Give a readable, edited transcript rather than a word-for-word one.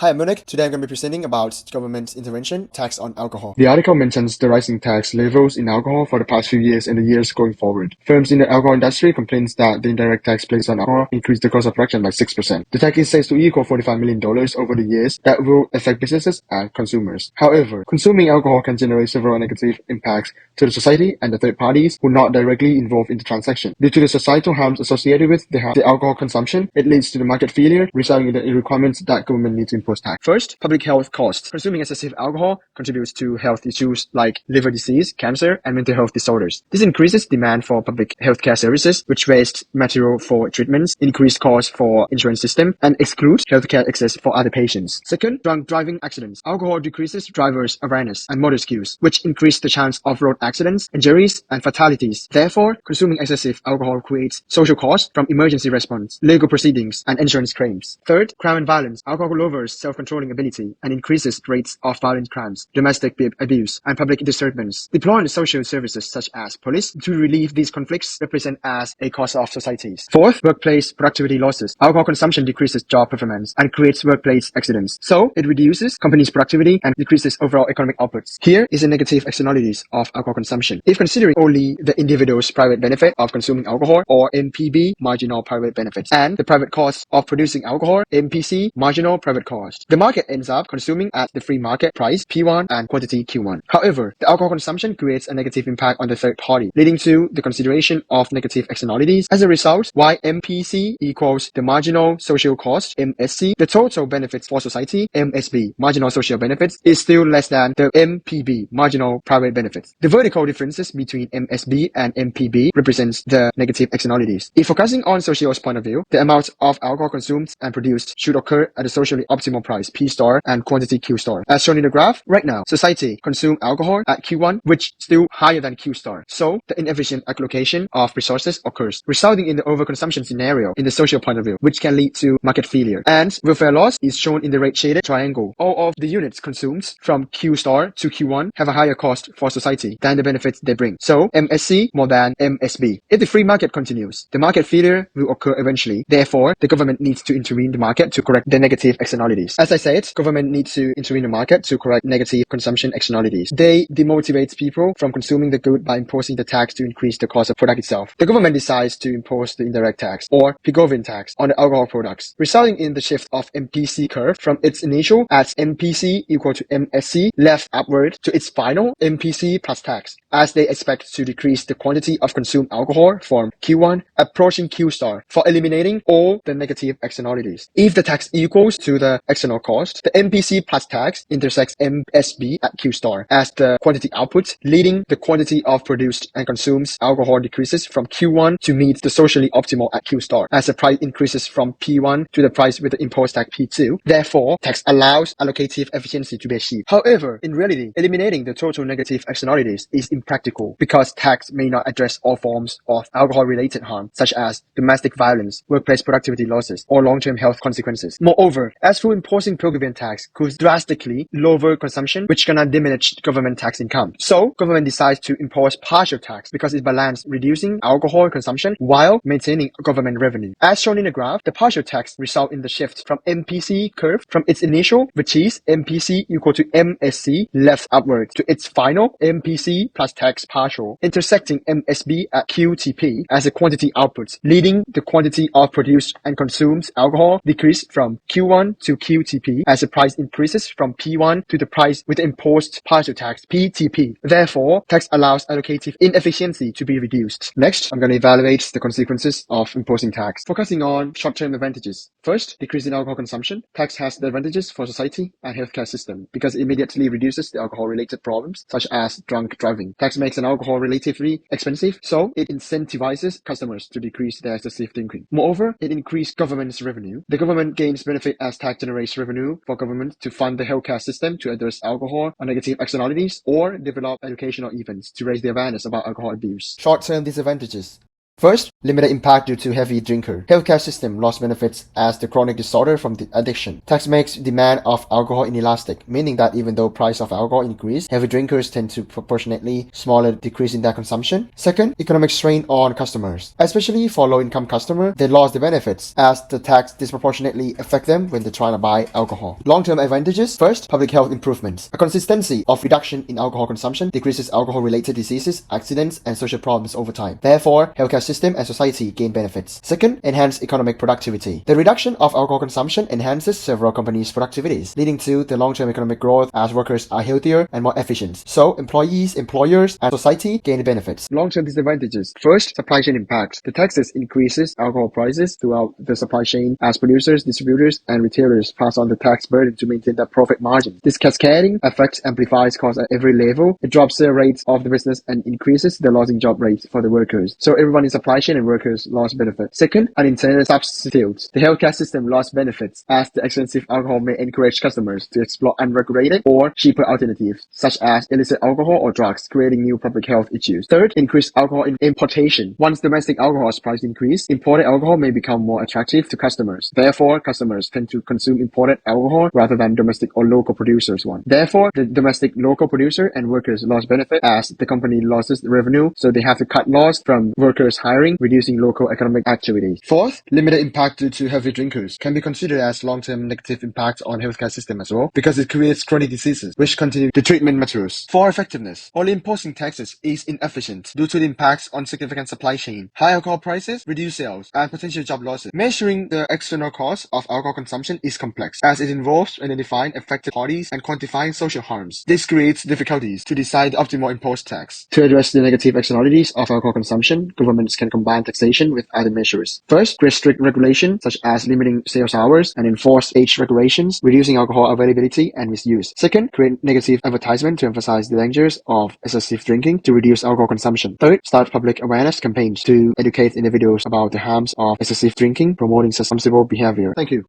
Hi, I'm Munich. Today I'm going to be presenting about government intervention, tax on alcohol. The article mentions the rising tax levels in alcohol for the past few years and the years going forward. Firms in the alcohol industry complains that the indirect tax placed on alcohol increased the cost of production by 6%. The tax is said to equal $45 million over the years that will affect businesses and consumers. However, consuming alcohol can generate several negative impacts to the society and the third parties who are not directly involved in the transaction. Due to the societal harms associated with the alcohol consumption, it leads to the market failure, resulting in the requirements that government needs to impose tax. First, public health costs. Consuming excessive alcohol contributes to health issues like liver disease, cancer, and mental health disorders. This increases demand for public healthcare services, which waste material for treatments, increase costs for insurance system, and excludes healthcare access for other patients. Second, drunk driving accidents. Alcohol decreases drivers' awareness and motor skills, which increase the chance of road accidents, injuries, and fatalities. Therefore, consuming excessive alcohol creates social costs from emergency response, legal proceedings, and insurance claims. Third, crime and violence. Alcohol lowers self-controlling ability and increases rates of violent crimes, domestic abuse, and public disturbance. Deploying social services such as police to relieve these conflicts represent as a cost of societies. Fourth, workplace productivity losses. Alcohol consumption decreases job performance and creates workplace accidents. So, it reduces companies' productivity and decreases overall economic outputs. Here is the negative externalities of alcohol consumption. If considering only the individual's private benefit of consuming alcohol, or MPB, marginal private benefits, and the private cost of producing alcohol, MPC, marginal private cost, the market ends up consuming at the free market price P1 and quantity Q1. However, the alcohol consumption creates a negative impact on the third party, leading to the consideration of negative externalities. As a result, while MPC equals the marginal social cost MSC, the total benefits for society MSB, marginal social benefits, is still less than the MPB, marginal private benefits. The vertical differences between MSB and MPB represents the negative externalities. If focusing on social's point of view, the amount of alcohol consumed and produced should occur at a socially optimal price P star and quantity Q star. As shown in the graph, right now, society consume alcohol at Q1, which still higher than Q star. So, the inefficient allocation of resources occurs, resulting in the overconsumption scenario in the social point of view, which can lead to market failure. And welfare loss is shown in the red shaded triangle. All of the units consumed from Q star to Q1 have a higher cost for society than the benefits they bring. So, MSC more than MSB. If the free market continues, the market failure will occur eventually. Therefore, the government needs to intervene the market to correct the negative externalities. As I said, government needs to intervene the market to correct negative consumption externalities. They demotivate people from consuming the good by imposing the tax to increase the cost of product itself. The government decides to impose the indirect tax, or Pigouvian tax, on the alcohol products, resulting in the shift of MPC curve from its initial at MPC equal to MSC left upward to its final MPC plus tax, as they expect to decrease the quantity of consumed alcohol from Q1 approaching Q star for eliminating all the negative externalities. If the tax equals to the external cost, the MPC plus tax intersects MSB at Q star as the quantity output, leading the quantity of produced and consumed alcohol decreases from Q1 to meet the socially optimal at Q star as the price increases from P1 to the price with the imposed tax P2. Therefore, tax allows allocative efficiency to be achieved. However, in reality, eliminating the total negative externalities is impractical because tax may not address all forms of alcohol-related harm, such as domestic violence, workplace productivity losses, or long-term health consequences. Moreover, as through imposing Pigouvian tax could drastically lower consumption, which cannot diminish government tax income. So, government decides to impose partial tax because it balances reducing alcohol consumption while maintaining government revenue. As shown in the graph, the partial tax results in the shift from MPC curve from its initial, which is MPC equal to MSC, left upward to its final MPC plus tax partial, intersecting MSB at QTP as a quantity output, leading the quantity of produced and consumed alcohol decrease from Q1 to QTP as the price increases from P1 to the price with the imposed partial tax PTP. Therefore, tax allows allocative inefficiency to be reduced. Next, I'm going to evaluate the consequences of imposing tax, focusing on short-term advantages. First, decrease in alcohol consumption. Tax has the advantages for society and healthcare system because it immediately reduces the alcohol-related problems such as drunk driving. Tax makes an alcohol relatively expensive, so it incentivizes customers to decrease their excessive drinking. Moreover, it increases government's revenue. The government gains benefit as tax generates revenue for government to fund the healthcare system to address alcohol or negative externalities or develop educational events to raise the awareness about alcohol abuse. Short-term disadvantages. First, limited impact due to heavy drinker. Healthcare system lost benefits as the chronic disorder from the addiction. Tax makes demand of alcohol inelastic, meaning that even though price of alcohol increase, heavy drinkers tend to proportionately smaller decrease in their consumption. Second, economic strain on customers. Especially for low-income customer, they lost the benefits as the tax disproportionately affect them when they try to buy alcohol. Long-term advantages. First, public health improvements. A consistency of reduction in alcohol consumption decreases alcohol-related diseases, accidents, and social problems over time. Therefore, healthcare system and society gain benefits. Second, enhance economic productivity. The reduction of alcohol consumption enhances several companies' productivities, leading to the long-term economic growth as workers are healthier and more efficient. So, employees, employers, and society gain benefits. Long-term disadvantages. First, supply chain impact. The taxes increases alcohol prices throughout the supply chain as producers, distributors, and retailers pass on the tax burden to maintain their profit margin. This cascading effect amplifies costs at every level. It drops the rates of the business and increases the losing job rates for the workers. So everyone in supply chain and workers lost benefits. Second, unintended substitutes. The healthcare system lost benefits as the expensive alcohol may encourage customers to explore unregulated or cheaper alternatives, such as illicit alcohol or drugs, creating new public health issues. Third, increased alcohol importation. Once domestic alcohol's price increase, imported alcohol may become more attractive to customers. Therefore, customers tend to consume imported alcohol rather than domestic or local producers one. Therefore, the domestic local producer and workers lost benefit as the company loses revenue, so they have to cut loss from workers hiring, reducing local economic activities. Fourth, limited impact due to heavy drinkers can be considered as long-term negative impact on healthcare system as well, because it creates chronic diseases which continue the treatment materials. For effectiveness, only imposing taxes is inefficient due to the impacts on significant supply chain. High alcohol prices reduce sales and potential job losses. Measuring the external costs of alcohol consumption is complex, as it involves identifying affected parties and quantifying social harms. This creates difficulties to decide the optimal imposed tax. To address the negative externalities of alcohol consumption, governments can combine taxation with other measures. First, create strict regulation, such as limiting sales hours and enforce age regulations, reducing alcohol availability and misuse. Second, create negative advertisement to emphasize the dangers of excessive drinking to reduce alcohol consumption. Third, start public awareness campaigns to educate individuals about the harms of excessive drinking, promoting responsible behavior. Thank you.